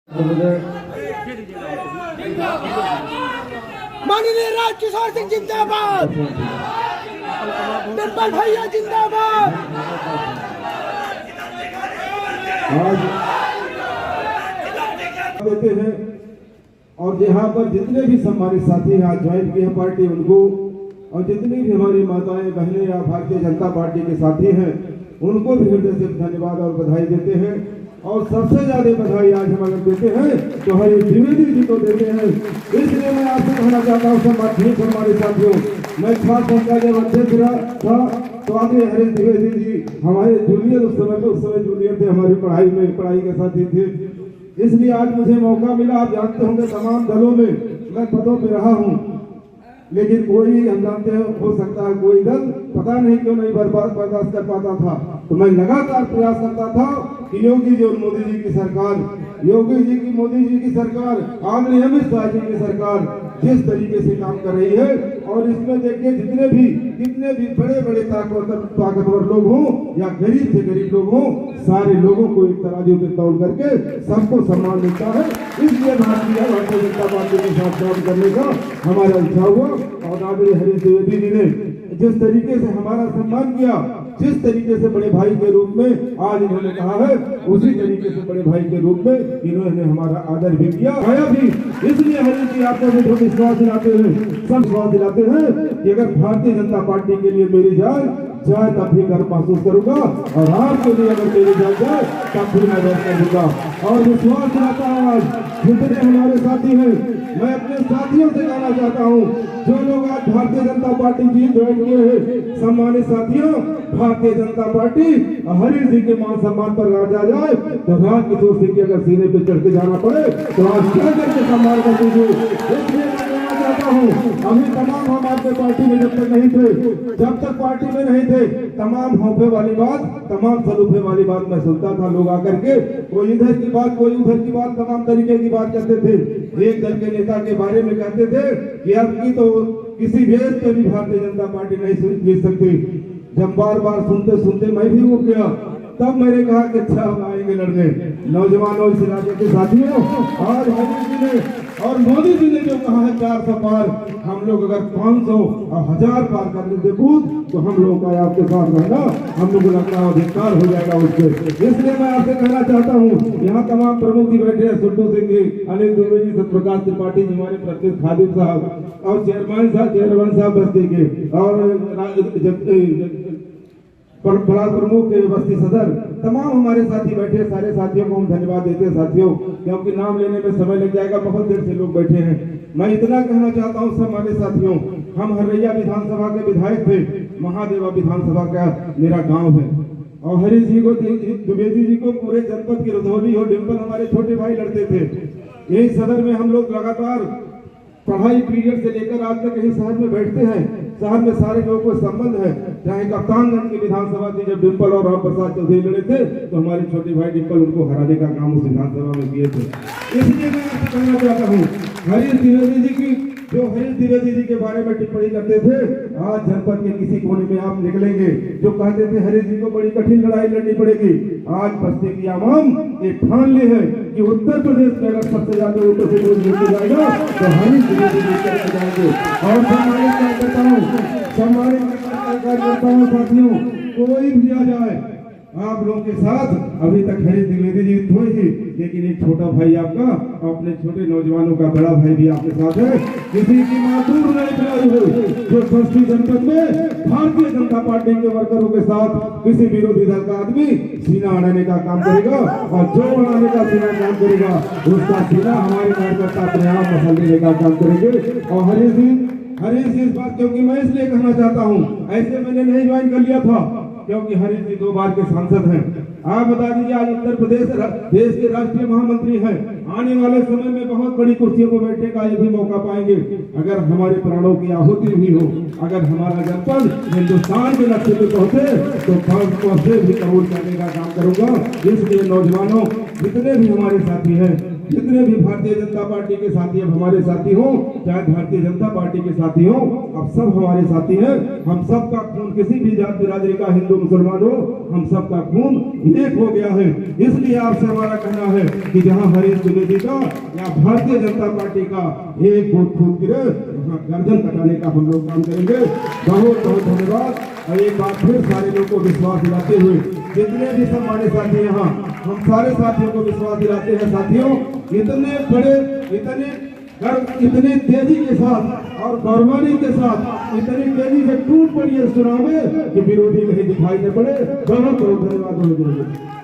माननीय राज किशोर सिंह जिंदाबाद, डिंपल भैया जिंदाबाद। देते हैं और यहाँ पर जितने भी सम्मानित साथी आज ज्वाइन किए हैं पार्टी, उनको और जितनी भी हमारी माताएं बहनें या भारतीय जनता पार्टी के साथी हैं उनको भी हृदय से धन्यवाद और बधाई देते हैं। और सबसे ज्यादा बधाई आज हम अगर देते हैं तो हरीश द्विवेदी जी को देते हैं। इसलिए मैं आपसे कहना चाहता हूँ सम्मानित हमारे साथियों, मैं खास संख्या जब अध्यक्ष था तो आगे हरीश द्विवेदी जी हमारे जूनियर उस समय जूनियर थे, हमारी पढ़ाई के साथी थे। इसलिए आज मुझे मौका मिला। आप जानते होंगे तमाम दलों में मैं पदों पे रहा हूँ, लेकिन कोई हम जानते हैं हो सकता है कोई दल पता नहीं क्यों नहीं बर्दाश्त कर पाता था। तो मैं लगातार प्रयास करता था कि योगी जी और मोदी जी की सरकार, योगी जी की मोदी जी की सरकार, आदरणीय अमित शाह जी की सरकार जिस तरीके से काम कर रही है, और इसमें देखिए कितने भी बड़े बड़े ताकतवर लोग हों या गरीब से गरीब लोग हों, सारे लोगों को एक तराजू पे तोड़ करके सबको सम्मान मिलता है। इसलिए भारतीय जनता पार्टी के साथ काम करने का हमारा इच्छा हुआ। और आदरणीय हरीश द्विवेदी जी ने जिस तरीके से हमारा सम्मान किया, जिस तरीके से बड़े भाई के रूप में आज इन्होंने कहा है, उसी तरीके से बड़े भाई के रूप में इन्होंने हमारा आदर भी किया आया भी। इसलिए हरीश जी आपको भी थोड़ी विश्वास दिलाते हैं, सब विश्वास दिलाते हैं कि अगर भारतीय जनता पार्टी के लिए मेरी जान जाए तब भी गर्व महसूस करूंगा, और आपके लिए अगर मेरी जान जाए तब भी मैं गर्व करूंगा। और विश्वास दिलाता हूँ आज जितने हमारे साथी हैं, मैं अपने साथियों से कहना चाहता हूँ जो लोग आज भारतीय जनता पार्टी जी ज्वाइन किए हैं, सम्मानित साथियों, भारतीय जनता पार्टी हरीश जी के मान सम्मान पर राजा जाए तो राज किशोर सिंह के अगर सीने पे चढ़ के जाना पड़े तो आज क्या करके सम्मान कर दीजिए। इसलिए मैं कहना चाहता हूँ अभी तमाम हम आपके पार्टी में जब तक पार्टी में नहीं थे तमाम हौफे वाली बात, तमाम सलूफे वाली बात मैं सुनता था। लोग आकर के कोई इधर की बात कोई उधर की बात तमाम तरीके की बात करते थे। एक दल के नेता के बारे में कहते थे कि अब की तो किसी भेद पे भी भारतीय जनता पार्टी नहीं जीत सकती। जब बार बार सुनते मैं भी उठ गया, तब मैंने कहा कि अच्छा हम आएंगे लड़ने। नौजवानों इस राज्य के साथियों, आज मोदी जी ने और मोदी जी ने जो कहा है 400 पार, हम लोग अगर 500 और 1000 पार कर लेते बूथ तो हम लोगों का आपके साथ रहना हम लोग लगता है अधिकार हो जाएगा उससे। इसलिए मैं आपसे कहना चाहता हूँ, यहाँ तमाम प्रमुख बैठे हैं, सुट्टू सिंह जी, अनिल दुबे जी, सत्यप्रकाश त्रिपाठी जी, हमारे प्रतिनिधि खादिम साहब और चेयरमैन साहब बस्ती के, और बड़ा प्रमुख बस्ती सदर, तमाम हमारे साथी बैठे। सारे साथियों को हम धन्यवाद देते हैं साथियों, क्योंकि नाम लेने में समय लग जाएगा, बहुत देर से लोग बैठे हैं। मैं इतना कहना चाहता हूँ हमारे साथियों, हम हरैया विधानसभा के विधायक थे, महादेवा विधानसभा का मेरा गांव है, और हरीश जी को द्विवेदी जी को पूरे जनपद की रधौली और डिंपल हमारे छोटे भाई लड़ते थे। यही सदर में हम लोग लगातार पढ़ाई पीरियड से लेकर आज तक यही शहर में बैठते हैं। शहर में सारे लोगों को संबंध है। चाहे कप्तानगंज की विधानसभा थी, जब डिंपल और राम प्रसाद चौधरी लड़े थे तो हमारे छोटे भाई डिंपल उनको हराने का काम उस विधानसभा में किए थे। इसलिए मैं आपसे कहना चाहता हूँ हरीश द्विवेदी जी की, जो हरीश द्विवेदी जी के बारे में टिप्पणी करते थे, आज जनपद के किसी कोने में आप निकलेंगे जो कहते थे हरीश जी को बड़ी कठिन लड़ाई लड़नी पड़ेगी, आज बस्ती की आवाम ये ठान ली है कि उत्तर प्रदेश में अगर सबसे ज्यादा वोटों से वोट जीत जाएगा तो हरीश द्विवेदी जी करके जाएंगे। और सम्मानित कार्यकर्ताओं साथियों, कोई भी आ जाए आप लोगों के साथ, अभी तक हरीश द्विवेदी जी हुए ही, लेकिन एक छोटा भाई आपका, अपने छोटे नौजवानों का बड़ा भाई भी आपके साथ है। किसी की मातूर नहीं खिलाई हो, जो बस्ती जनपद में भारतीय जनता पार्टी के वर्करों के साथ किसी विरोधी दल का आदमी सीना अड़ाने का काम करेगा, और जो अड़ाने का सीना काम करेगा उसका सीना हमारे कार्यकर्ता अपने आप मसल देने का काम करेंगे। और हरीश जी इस बात, क्योंकि मैं इसलिए कहना चाहता हूँ, ऐसे मैंने नहीं ज्वाइन कर लिया था क्योंकि हरीश जी 2 बार के सांसद हैं। आप बता दीजिए आज उत्तर प्रदेश देश के राष्ट्रीय महामंत्री हैं, आने वाले समय में बहुत बड़ी कुर्सियों पर बैठने का ये भी मौका पाएंगे। अगर हमारे प्राणों की आहुति हुई हो, अगर हमारा जनपद हिंदुस्तान के नक्शे पे पहुंचे तो फर्ज से भी कबूल करने का काम करूंगा। इसलिए नौजवानों, जितने भी हमारे साथी हैं, जितने भी भारतीय जनता पार्टी के साथी अब हमारे साथी हो, चाहे भारतीय जनता पार्टी के साथी हो, अब सब हमारे साथी हैं। हम सबका खून किसी भी जात बिरादरी का, हिंदू मुसलमान हो, हम सबका खून एक हो गया है। इसलिए आपसे हमारा कहना है कि जहां हरीश द्विवेदी का या भारतीय जनता पार्टी का एक वोट खून गिरे, वहां गर्दन कटाने का हम लोग काम करेंगे। बहुत बहुत धन्यवाद। और एक बात फिर सारे लोगों को विश्वास दिलाते हुए, जितने भी सम्मानित साथी यहाँ, हम सारे साथियों को विश्वास दिलाते हैं, साथियों इतने बड़े, इतनी तेजी के साथ और गौरवानी के साथ इतनी तेजी से टूट पड़ी है चुनाव में कि विरोधी नहीं दिखाई दे पड़े। बहुत बहुत धन्यवाद।